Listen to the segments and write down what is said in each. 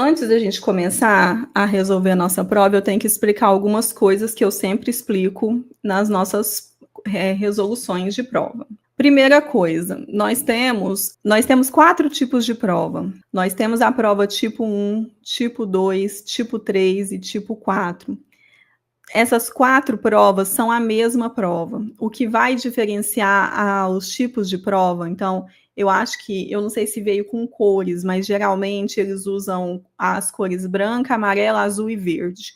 Antes da gente começar a resolver a nossa prova, eu tenho que explicar algumas coisas que eu sempre explico nas nossas resoluções de prova. Primeira coisa, nós temos 4 tipos de prova. Nós temos a prova tipo 1, tipo 2, tipo 3 e tipo 4. Essas 4 provas são a mesma prova. O que vai diferenciar os tipos de prova, então, eu não sei se veio com cores, mas geralmente eles usam as cores branca, amarela, azul e verde.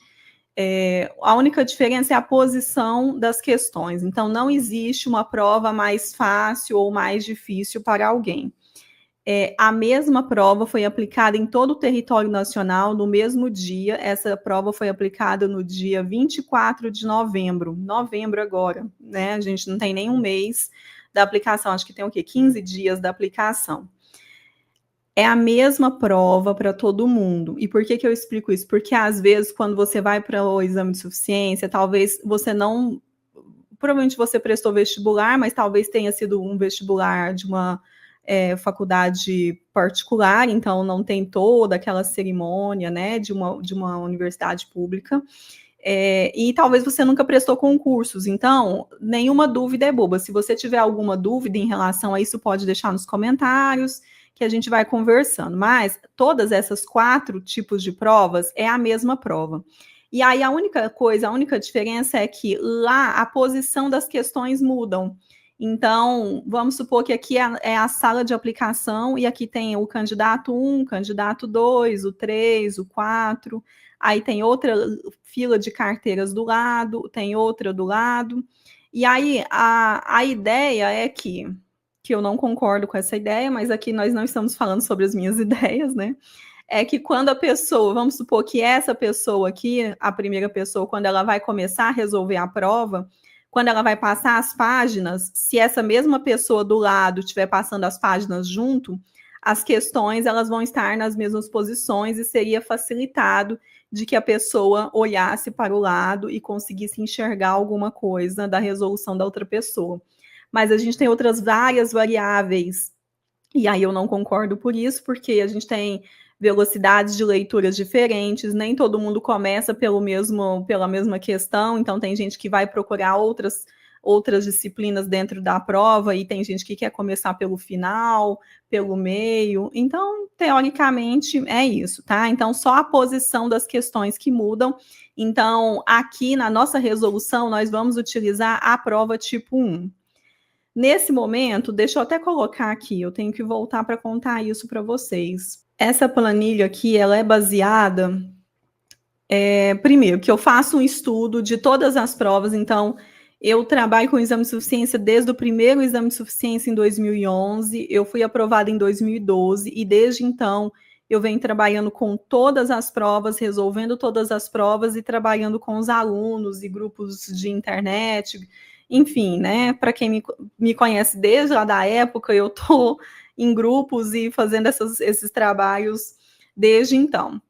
A única diferença é a posição das questões. Então, não existe uma prova mais fácil ou mais difícil para alguém. A mesma prova foi aplicada em todo o território nacional no mesmo dia. Essa prova foi aplicada no dia 24 de novembro. Novembro agora, né? A gente não tem nem um mês da aplicação. Acho que tem o quê? 15 dias da aplicação. É a mesma prova para todo mundo. E por que eu explico isso? Porque, às vezes, quando você vai para o exame de suficiência, talvez você não... Provavelmente você prestou vestibular, mas talvez tenha sido um vestibular de uma faculdade particular, então não tem toda aquela cerimônia, né, de uma universidade pública. E talvez você nunca prestou concursos, então nenhuma dúvida é boba. Se você tiver alguma dúvida em relação a isso, pode deixar nos comentários, que a gente vai conversando. Mas todas essas 4 tipos de provas é a mesma prova. E aí a única diferença é que lá a posição das questões mudam. Então, vamos supor que aqui é a sala de aplicação e aqui tem o candidato 1, candidato 2, o 3, o 4, aí tem outra fila de carteiras do lado, tem outra do lado. E aí a ideia é que eu não concordo com essa ideia, mas aqui nós não estamos falando sobre as minhas ideias, né? É que quando a pessoa, vamos supor que essa pessoa aqui, a primeira pessoa, quando ela vai começar a resolver a prova, quando ela vai passar as páginas, se essa mesma pessoa do lado estiver passando as páginas junto, as questões elas vão estar nas mesmas posições e seria facilitado de que a pessoa olhasse para o lado e conseguisse enxergar alguma coisa da resolução da outra pessoa. Mas a gente tem outras várias variáveis, e aí eu não concordo por isso, porque a gente tem velocidades de leituras diferentes, nem todo mundo começa pela mesma questão, então tem gente que vai procurar outras disciplinas dentro da prova e tem gente que quer começar pelo final, pelo meio. Então, teoricamente, é isso, tá? Então, só a posição das questões que mudam. Então, aqui na nossa resolução, nós vamos utilizar a prova tipo 1. Nesse momento, deixa eu até colocar aqui, eu tenho que voltar para contar isso para vocês. Essa planilha aqui, ela é baseada, primeiro, que eu faço um estudo de todas as provas, então eu trabalho com o exame de suficiência desde o primeiro exame de suficiência em 2011, eu fui aprovada em 2012, e desde então eu venho trabalhando com todas as provas, resolvendo todas as provas e trabalhando com os alunos e grupos de internet, enfim, né? Para quem me conhece desde lá da época, eu estou em grupos e fazendo esses trabalhos desde então.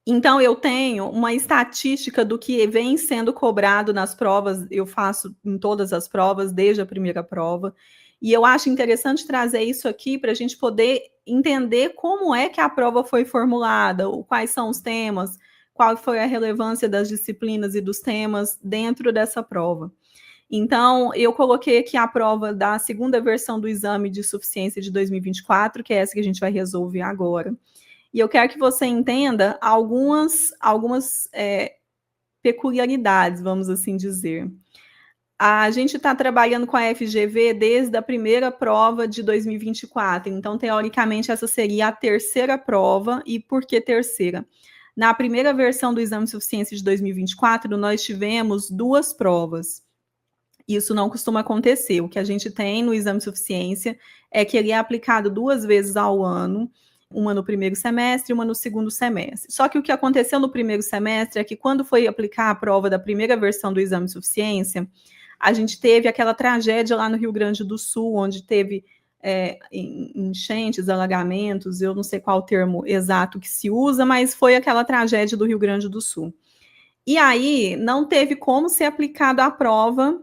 Então, eu tenho uma estatística do que vem sendo cobrado nas provas, eu faço em todas as provas, desde a primeira prova, e eu acho interessante trazer isso aqui para a gente poder entender como é que a prova foi formulada, quais são os temas, qual foi a relevância das disciplinas e dos temas dentro dessa prova. Então, eu coloquei aqui a prova da segunda versão do exame de suficiência de 2024, que é essa que a gente vai resolver agora. E eu quero que você entenda algumas peculiaridades, vamos assim dizer. A gente está trabalhando com a FGV desde a primeira prova de 2024, então, teoricamente, essa seria a terceira prova. E por que terceira? Na primeira versão do exame de suficiência de 2024, nós tivemos 2 provas. Isso não costuma acontecer. O que a gente tem no exame de suficiência é que ele é aplicado 2 vezes ao ano, uma no primeiro semestre e uma no segundo semestre. Só que o que aconteceu no primeiro semestre é que, quando foi aplicar a prova da primeira versão do exame de suficiência, a gente teve aquela tragédia lá no Rio Grande do Sul, onde teve enchentes, alagamentos, eu não sei qual o termo exato que se usa, mas foi aquela tragédia do Rio Grande do Sul. E aí, não teve como ser aplicada a prova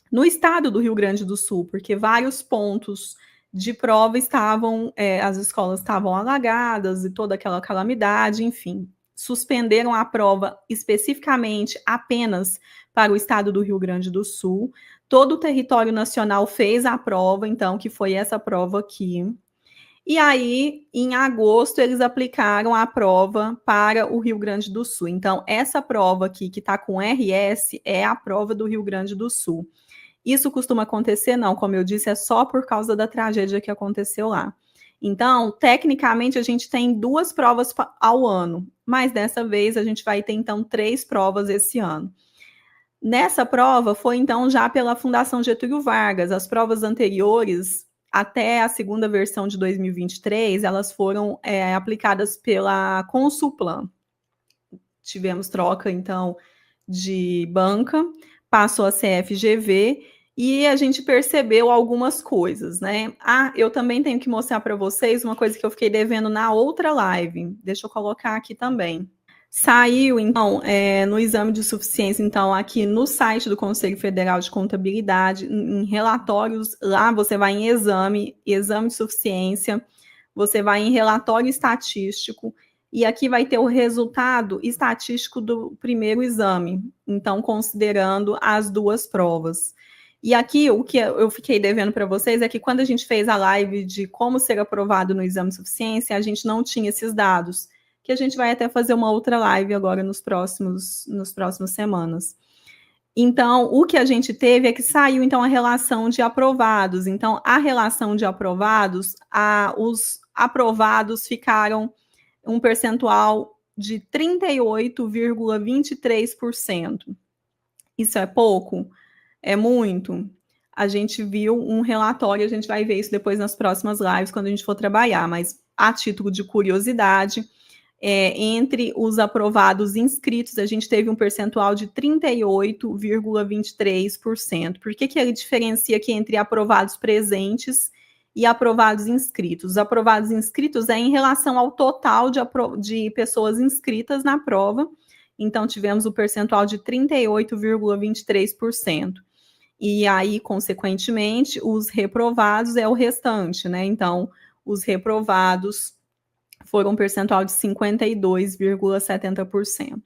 no estado do Rio Grande do Sul, porque vários pontos de prova estavam, as escolas estavam alagadas e toda aquela calamidade, enfim, suspenderam a prova especificamente apenas para o estado do Rio Grande do Sul. Todo o território nacional fez a prova, então, que foi essa prova aqui. E aí, em agosto, eles aplicaram a prova para o Rio Grande do Sul. Então, essa prova aqui, que está com RS, é a prova do Rio Grande do Sul. Isso costuma acontecer? Não, como eu disse, é só por causa da tragédia que aconteceu lá. Então, tecnicamente, a gente tem 2 provas ao ano, mas dessa vez a gente vai ter, então, 3 provas esse ano. Nessa prova, foi, então, já pela Fundação Getúlio Vargas. As provas anteriores, até a segunda versão de 2023, elas foram aplicadas pela Consulplan. Tivemos troca, então, de banca, passou a CFGV, e a gente percebeu algumas coisas, né? Eu também tenho que mostrar para vocês uma coisa que eu fiquei devendo na outra live. Deixa eu colocar aqui também. Saiu, então, no exame de suficiência, então, aqui no site do Conselho Federal de Contabilidade, em relatórios, lá você vai em exame de suficiência, você vai em relatório estatístico, e aqui vai ter o resultado estatístico do primeiro exame, então, considerando as 2 provas. E aqui, o que eu fiquei devendo para vocês é que quando a gente fez a live de como ser aprovado no exame de suficiência, a gente não tinha esses dados, que a gente vai até fazer uma outra live agora nos próximos semanas. Então, o que a gente teve é que saiu, então, a relação de aprovados. Então, a relação de aprovados, os aprovados ficaram um percentual de 38,23%. Isso é pouco? É muito? A gente viu um relatório, a gente vai ver isso depois nas próximas lives, quando a gente for trabalhar, mas a título de curiosidade, entre os aprovados inscritos, a gente teve um percentual de 38,23%. Por que ele diferencia aqui entre aprovados presentes e aprovados inscritos? Os aprovados inscritos é em relação ao total de pessoas inscritas na prova. Então, tivemos o percentual de 38,23%. E aí, consequentemente, os reprovados é o restante, né? Então, os reprovados foram um percentual de 52,70%.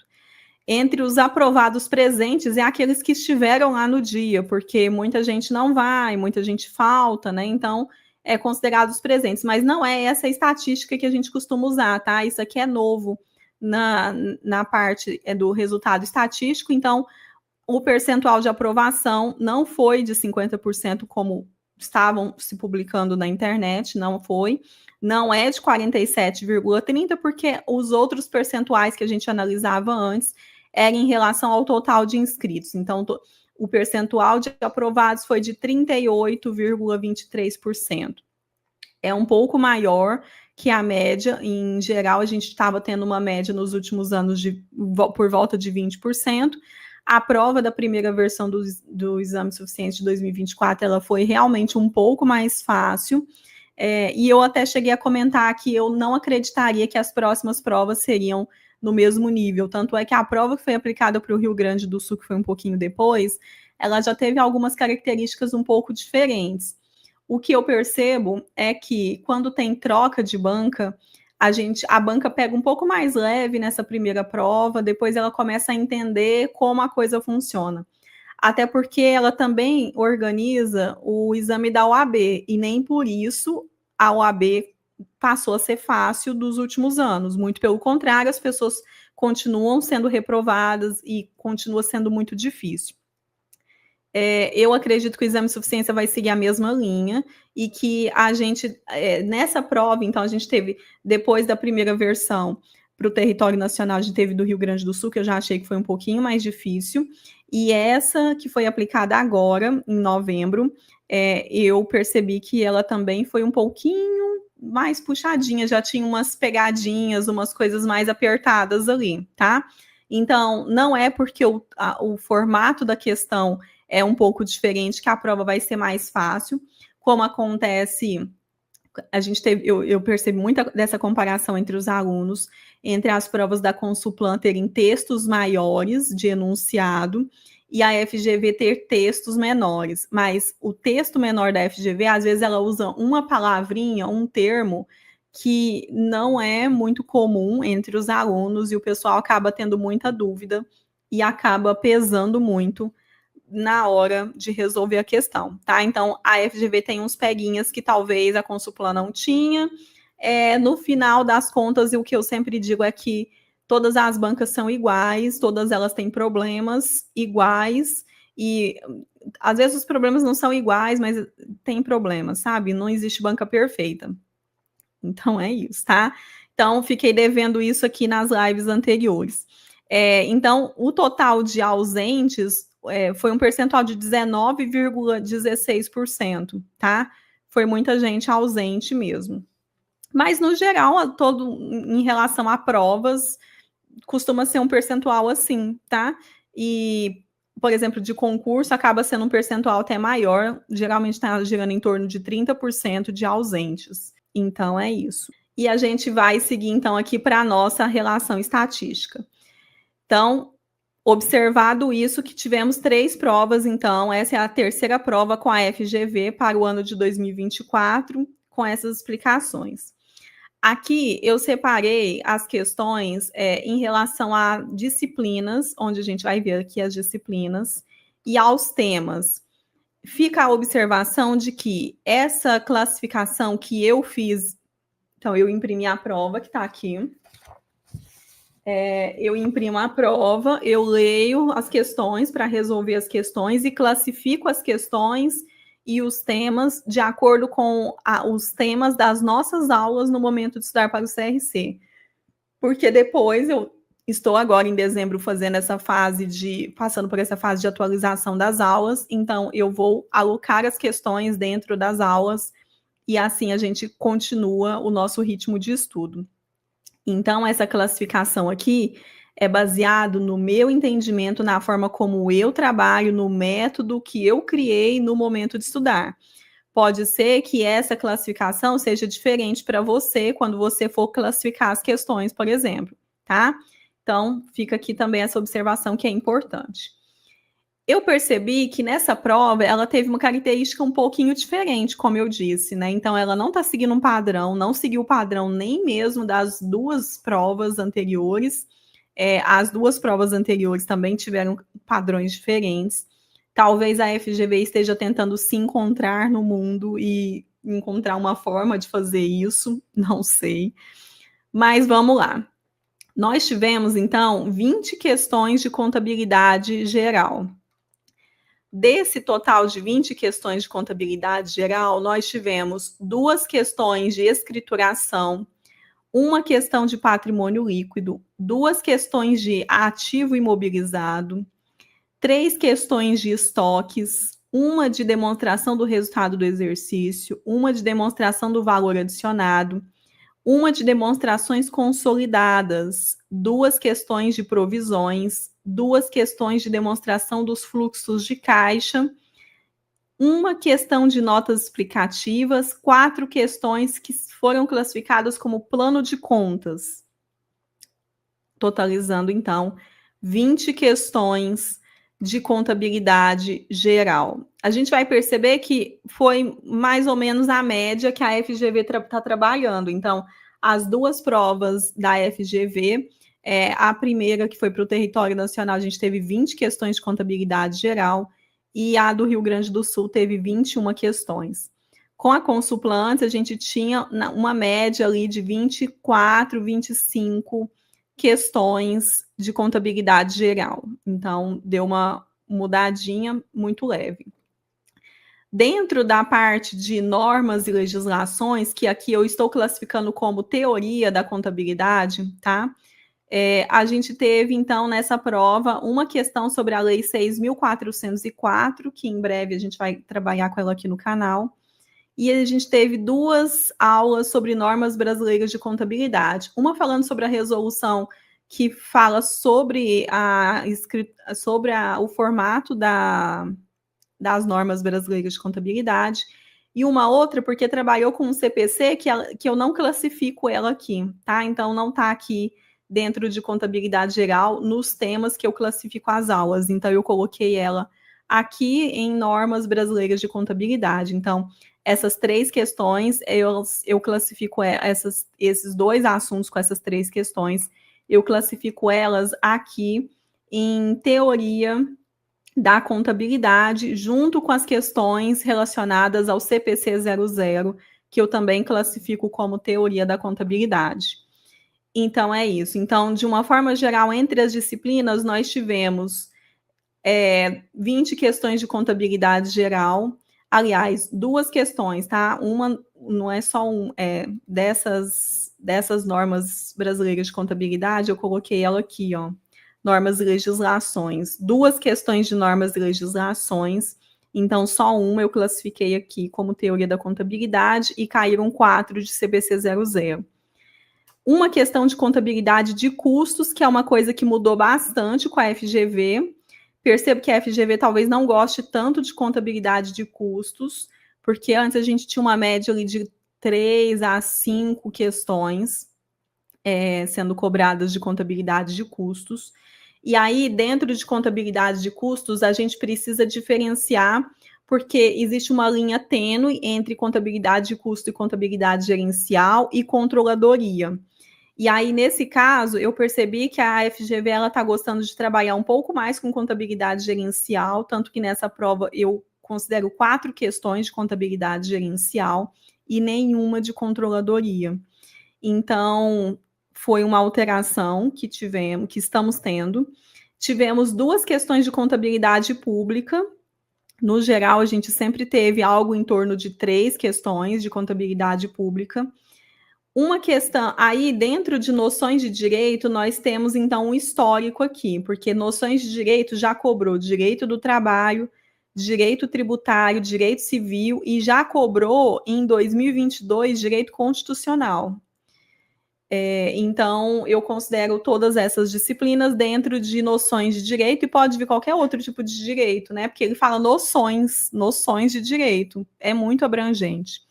Entre os aprovados presentes, é aqueles que estiveram lá no dia, porque muita gente não vai, muita gente falta, né? Então, é considerado os presentes, mas não é essa estatística que a gente costuma usar, tá? Isso aqui é novo na parte do resultado estatístico, então, o percentual de aprovação não foi de 50%, como estavam se publicando na internet, não foi. Não é de 47,30%, porque os outros percentuais que a gente analisava antes eram em relação ao total de inscritos. Então, o percentual de aprovados foi de 38,23%. É um pouco maior que a média. Em geral, a gente estava tendo uma média nos últimos anos por volta de 20%. A prova da primeira versão do exame suficiente de 2024, ela foi realmente um pouco mais fácil. E eu até cheguei a comentar que eu não acreditaria que as próximas provas seriam no mesmo nível. Tanto é que a prova que foi aplicada para o Rio Grande do Sul, que foi um pouquinho depois, ela já teve algumas características um pouco diferentes. O que eu percebo é que quando tem troca de banca, a banca pega um pouco mais leve nessa primeira prova, depois ela começa a entender como a coisa funciona. Até porque ela também organiza o exame da OAB, e nem por isso a OAB passou a ser fácil dos últimos anos. Muito pelo contrário, as pessoas continuam sendo reprovadas e continua sendo muito difícil. Eu acredito que o exame de suficiência vai seguir a mesma linha e que a gente, nessa prova, então, a gente teve, depois da primeira versão, para o território nacional, a gente teve do Rio Grande do Sul, que eu já achei que foi um pouquinho mais difícil, e essa que foi aplicada agora, em novembro, eu percebi que ela também foi um pouquinho mais puxadinha, já tinha umas pegadinhas, umas coisas mais apertadas ali, tá? Então, não é porque o formato da questão é um pouco diferente que a prova vai ser mais fácil, como acontece, eu percebi muita dessa comparação entre os alunos, entre as provas da Consulplan terem textos maiores de enunciado e a FGV ter textos menores, mas o texto menor da FGV, às vezes ela usa uma palavrinha, um termo, que não é muito comum entre os alunos, e o pessoal acaba tendo muita dúvida e acaba pesando muito na hora de resolver a questão, tá? Então, a FGV tem uns peguinhas que talvez a Consulplan não tinha. No final das contas, o que eu sempre digo é que todas as bancas são iguais, todas elas têm problemas iguais, e às vezes os problemas não são iguais, mas tem problemas, sabe? Não existe banca perfeita. Então é isso, tá? Então, fiquei devendo isso aqui nas lives anteriores. Então, o total de ausentes foi um percentual de 19,16%, tá? Foi muita gente ausente mesmo. Mas, no geral, em relação a provas, costuma ser um percentual assim, tá? E, por exemplo, de concurso, acaba sendo um percentual até maior, geralmente está girando em torno de 30% de ausentes. Então, é isso. E a gente vai seguir, então, aqui para a nossa relação estatística. Então, observado isso, que tivemos 3 provas, então, essa é a terceira prova com a FGV para o ano de 2024, com essas explicações. Aqui eu separei as questões em relação a disciplinas, onde a gente vai ver aqui as disciplinas, e aos temas. Fica a observação de que essa classificação que eu fiz, então eu imprimi a prova que está aqui, eu imprimo a prova, eu leio as questões para resolver as questões e classifico as questões e os temas de acordo com os temas das nossas aulas no momento de estudar para o CRC. Porque depois eu estou agora em dezembro fazendo passando por essa fase de atualização das aulas, então eu vou alocar as questões dentro das aulas e assim a gente continua o nosso ritmo de estudo. Então, essa classificação aqui é baseado no meu entendimento, na forma como eu trabalho, no método que eu criei no momento de estudar. Pode ser que essa classificação seja diferente para você quando você for classificar as questões, por exemplo, tá? Então, fica aqui também essa observação que é importante. Eu percebi que nessa prova ela teve uma característica um pouquinho diferente, como eu disse, né? Então, ela não está seguindo um padrão, não seguiu o padrão nem mesmo das 2 provas anteriores. As 2 provas anteriores também tiveram padrões diferentes. Talvez a FGV esteja tentando se encontrar no mundo e encontrar uma forma de fazer isso, não sei. Mas vamos lá. Nós tivemos, então, 20 questões de contabilidade geral. Desse total de 20 questões de contabilidade geral, nós tivemos 2 questões de escrituração, uma questão de patrimônio líquido, 2 questões de ativo imobilizado, 3 questões de estoques, uma de demonstração do resultado do exercício, uma de demonstração do valor adicionado, uma de demonstrações consolidadas, 2 questões de provisões, 2 questões de demonstração dos fluxos de caixa, uma questão de notas explicativas, 4 questões que foram classificadas como plano de contas, totalizando, então, 20 questões de contabilidade geral. A gente vai perceber que foi mais ou menos a média que a FGV está trabalhando. Então, as 2 provas da FGV, a primeira, que foi para o território nacional, a gente teve 20 questões de contabilidade geral, e a do Rio Grande do Sul teve 21 questões. Com a Consulplan, antes, a gente tinha uma média ali de 24, 25 questões de contabilidade geral. Então, deu uma mudadinha muito leve. Dentro da parte de normas e legislações, que aqui eu estou classificando como teoria da contabilidade, tá? A gente teve, então, nessa prova, uma questão sobre a Lei 6.404, que em breve a gente vai trabalhar com ela aqui no canal, e a gente teve 2 aulas sobre normas brasileiras de contabilidade. Uma falando sobre a resolução que fala sobre o formato das normas brasileiras de contabilidade, e uma outra porque trabalhou com um CPC que eu não classifico ela aqui, tá? Então, não está aqui dentro de contabilidade geral nos temas que eu classifico as aulas. Então, eu coloquei ela aqui em normas brasileiras de contabilidade. Então, essas 3 questões, eu classifico esses 2 assuntos com essas 3 questões, eu classifico elas aqui em teoria da contabilidade, junto com as questões relacionadas ao CPC 00, que eu também classifico como teoria da contabilidade. Então, é isso. Então, de uma forma geral, entre as disciplinas, nós tivemos 20 questões de contabilidade geral. Aliás, 2 questões, tá? Uma não é só dessas normas brasileiras de contabilidade, eu coloquei ela aqui, ó. Normas e legislações. 2 questões de normas e legislações. Então, só uma eu classifiquei aqui como teoria da contabilidade e caíram 4 de CPC 00. Uma questão de contabilidade de custos, que é uma coisa que mudou bastante com a FGV. Percebo que a FGV talvez não goste tanto de contabilidade de custos, porque antes a gente tinha uma média ali de 3 a 5 questões sendo cobradas de contabilidade de custos. E aí, dentro de contabilidade de custos, a gente precisa diferenciar, porque existe uma linha tênue entre contabilidade de custo e contabilidade gerencial e controladoria. E aí, nesse caso, eu percebi que a FGV está gostando de trabalhar um pouco mais com contabilidade gerencial, tanto que nessa prova eu considero 4 questões de contabilidade gerencial e nenhuma de controladoria. Então, foi uma alteração que estamos tendo. Tivemos 2 questões de contabilidade pública. No geral, a gente sempre teve algo em torno de 3 questões de contabilidade pública. Uma questão, aí dentro de noções de direito, nós temos então um histórico aqui, porque noções de direito já cobrou direito do trabalho, direito tributário, direito civil e já cobrou em 2022 direito constitucional. Então, eu considero todas essas disciplinas dentro de noções de direito e pode vir qualquer outro tipo de direito, né? Porque ele fala noções de direito, é muito abrangente.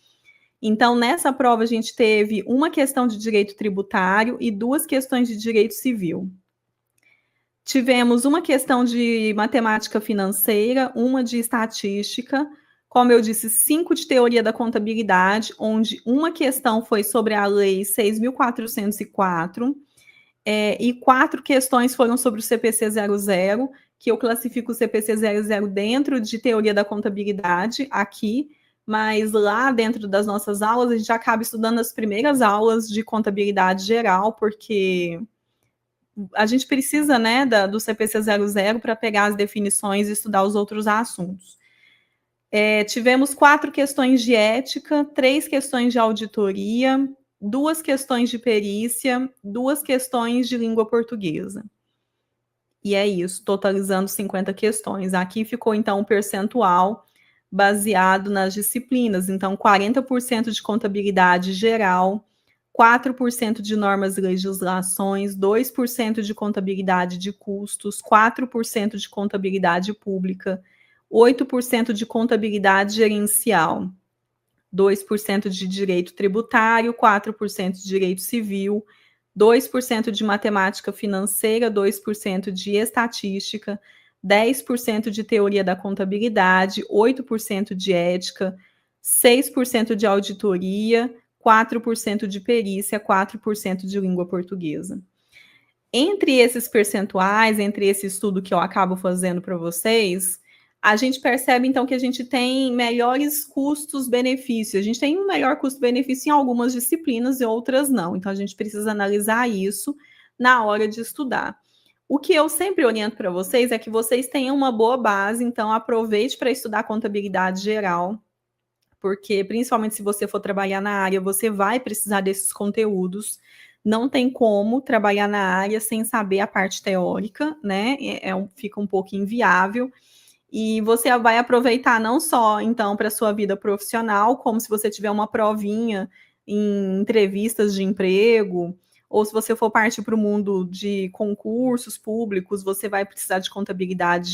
Então, nessa prova, a gente teve uma questão de direito tributário e 2 questões de direito civil. Tivemos uma questão de matemática financeira, uma de estatística, como eu disse, 5 de teoria da contabilidade, onde uma questão foi sobre a Lei 6.404, e 4 questões foram sobre o CPC 00, que eu classifico o CPC 00 dentro de teoria da contabilidade, aqui, mas lá dentro das nossas aulas, a gente acaba estudando as primeiras aulas de contabilidade geral, porque a gente precisa, né, do CPC 00 para pegar as definições e estudar os outros assuntos. Tivemos 4 questões de ética, 3 questões de auditoria, 2 questões de perícia, 2 questões de língua portuguesa. E é isso, totalizando 50 questões. Aqui ficou, então, um percentual baseado nas disciplinas. Então, 40% de contabilidade geral, 4% de normas e legislações, 2% de contabilidade de custos, 4% de contabilidade pública, 8% de contabilidade gerencial, 2% de direito tributário, 4% de direito civil, 2% de matemática financeira, 2% de estatística, 10% de teoria da contabilidade, 8% de ética, 6% de auditoria, 4% de perícia, 4% de língua portuguesa. Entre esses percentuais, entre esse estudo que eu acabo fazendo para vocês, a gente percebe, então, que a gente tem melhores custos-benefícios. A gente tem um melhor custo-benefício em algumas disciplinas e outras não. Então, a gente precisa analisar isso na hora de estudar. O que eu sempre oriento para vocês é que vocês tenham uma boa base, então aproveite para estudar contabilidade geral, porque principalmente se você for trabalhar na área, você vai precisar desses conteúdos. Não tem como trabalhar na área sem saber a parte teórica, né? Fica um pouco inviável. E você vai aproveitar não só, então, para a sua vida profissional, como se você tiver uma provinha em entrevistas de emprego, ou se você for partir para o mundo de concursos públicos, você vai precisar de contabilidade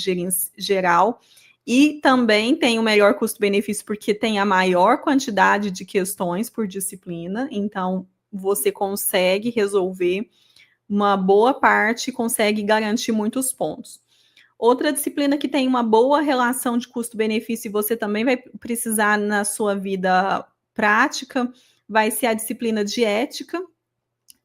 geral. E também tem o melhor custo-benefício, porque tem a maior quantidade de questões por disciplina, então você consegue resolver uma boa parte consegue garantir muitos pontos. Outra disciplina que tem uma boa relação de custo-benefício e você também vai precisar na sua vida prática vai ser a disciplina de ética.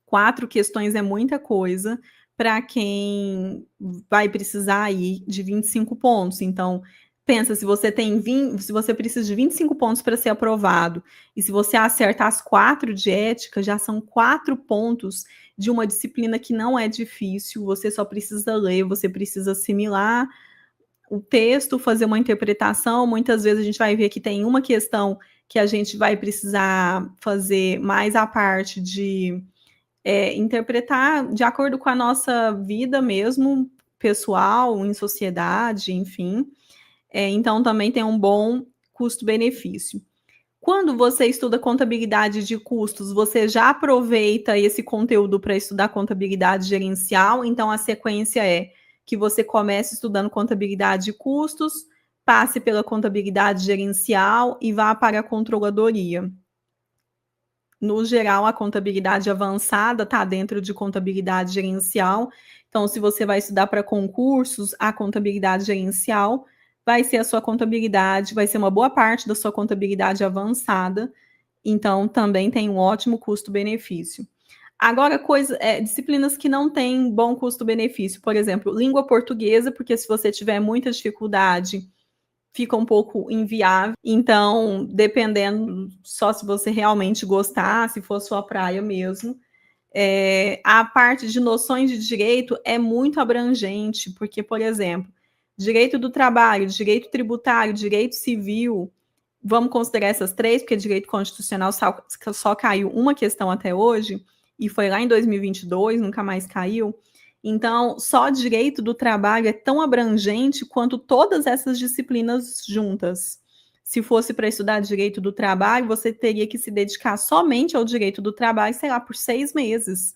4 questões é muita coisa para quem vai precisar aí de 25 pontos. Então, pensa, se você precisa de 25 pontos para ser aprovado, e se você acerta as 4 de ética, já são 4 pontos de uma disciplina que não é difícil, você só precisa ler, você precisa assimilar o texto, fazer uma interpretação. Muitas vezes a gente vai ver que tem uma questão que a gente vai precisar fazer mais a parte de interpretar de acordo com a nossa vida mesmo, pessoal, em sociedade, enfim. Então, também tem um bom custo-benefício. Quando você estuda contabilidade de custos, você já aproveita esse conteúdo para estudar contabilidade gerencial, então a sequência é que você comece estudando contabilidade de custos, passe pela contabilidade gerencial e vá para a controladoria. No geral, a contabilidade avançada está dentro de contabilidade gerencial. Então, se você vai estudar para concursos, a contabilidade gerencial vai ser a sua contabilidade, vai ser uma boa parte da sua contabilidade avançada. Então, também tem um ótimo custo-benefício. Agora, disciplinas que não têm bom custo-benefício, por exemplo, língua portuguesa, porque se você tiver muita dificuldade, fica um pouco inviável. Então, dependendo, só se você realmente gostar, se for sua praia mesmo. A parte de noções de direito é muito abrangente, porque, por exemplo, direito do trabalho, direito tributário, direito civil, vamos considerar essas 3, porque direito constitucional só caiu uma questão até hoje, e foi lá em 2022, nunca mais caiu. Então, só direito do trabalho é tão abrangente quanto todas essas disciplinas juntas. Se fosse para estudar direito do trabalho, você teria que se dedicar somente ao direito do trabalho, sei lá, por 6 meses.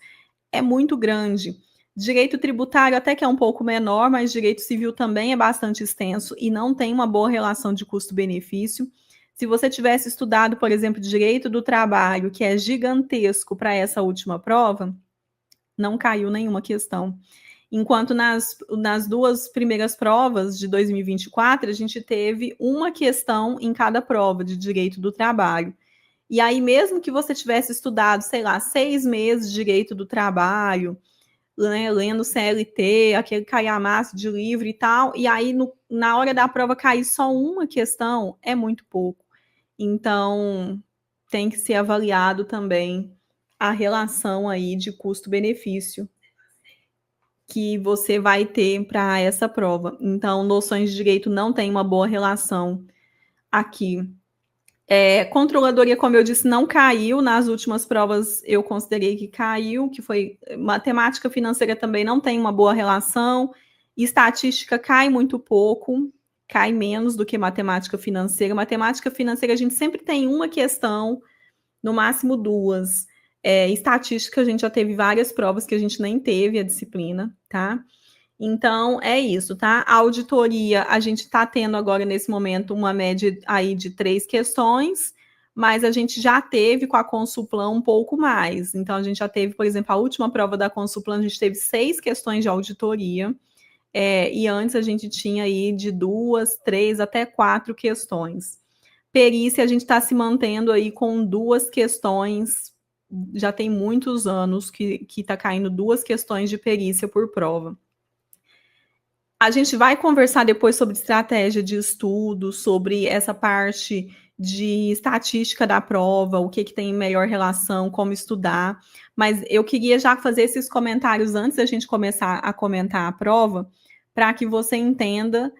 É muito grande. Direito tributário até que é um pouco menor, mas direito civil também é bastante extenso e não tem uma boa relação de custo-benefício. Se você tivesse estudado, por exemplo, direito do trabalho, que é gigantesco para essa última prova, não caiu nenhuma questão. Enquanto nas 2 primeiras provas de 2024, a gente teve uma questão em cada prova de direito do trabalho. E aí, mesmo que você tivesse estudado, sei lá, 6 meses de direito do trabalho, né, lendo CLT, aquele calhamaço de livro e tal, e aí na hora da prova cair só uma questão, é muito pouco. Então, tem que ser avaliado também a relação aí de custo-benefício que você vai ter para essa prova. Então, noções de direito não tem uma boa relação aqui. Controladoria, como eu disse, não caiu. Nas últimas provas, eu considerei que caiu, que foi matemática financeira também não tem uma boa relação. Estatística cai muito pouco, cai menos do que matemática financeira. Matemática financeira, a gente sempre tem uma questão, no máximo 2. Estatística, a gente já teve várias provas que a gente nem teve a disciplina, tá? Então, é isso, tá? A auditoria, a gente está tendo agora, nesse momento, uma média aí de 3 questões, mas a gente já teve com a Consulplan um pouco mais. Então, a gente já teve, por exemplo, a última prova da Consulplan, a gente teve 6 questões de auditoria, e antes a gente tinha aí de 2, 3, até 4 questões. Perícia, a gente está se mantendo aí com 2 questões, já tem muitos anos que está caindo 2 questões de perícia por prova. A gente vai conversar depois sobre estratégia de estudo, sobre essa parte de estatística da prova, o que tem melhor relação, como estudar, mas eu queria já fazer esses comentários antes da gente começar a comentar a prova, para que você entenda,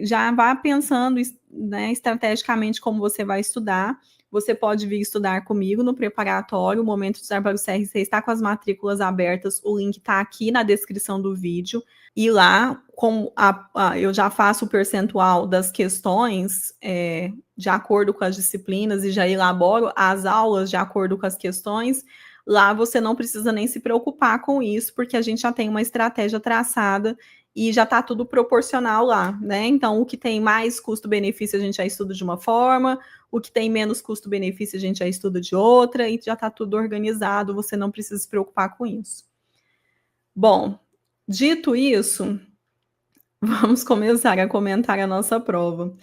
já vá pensando, né, estrategicamente como você vai estudar. Você pode vir estudar comigo no preparatório. O Momento de Estudar para o CRC está com as matrículas abertas. O link está aqui na descrição do vídeo. E lá, eu já faço o percentual das questões de acordo com as disciplinas e já elaboro as aulas de acordo com as questões. Lá você não precisa nem se preocupar com isso, porque a gente já tem uma estratégia traçada e já está tudo proporcional lá, né? Então, o que tem mais custo-benefício a gente já estuda de uma forma, o que tem menos custo-benefício a gente já estuda de outra, e já está tudo organizado, você não precisa se preocupar com isso. Bom, dito isso, vamos começar a comentar a nossa prova.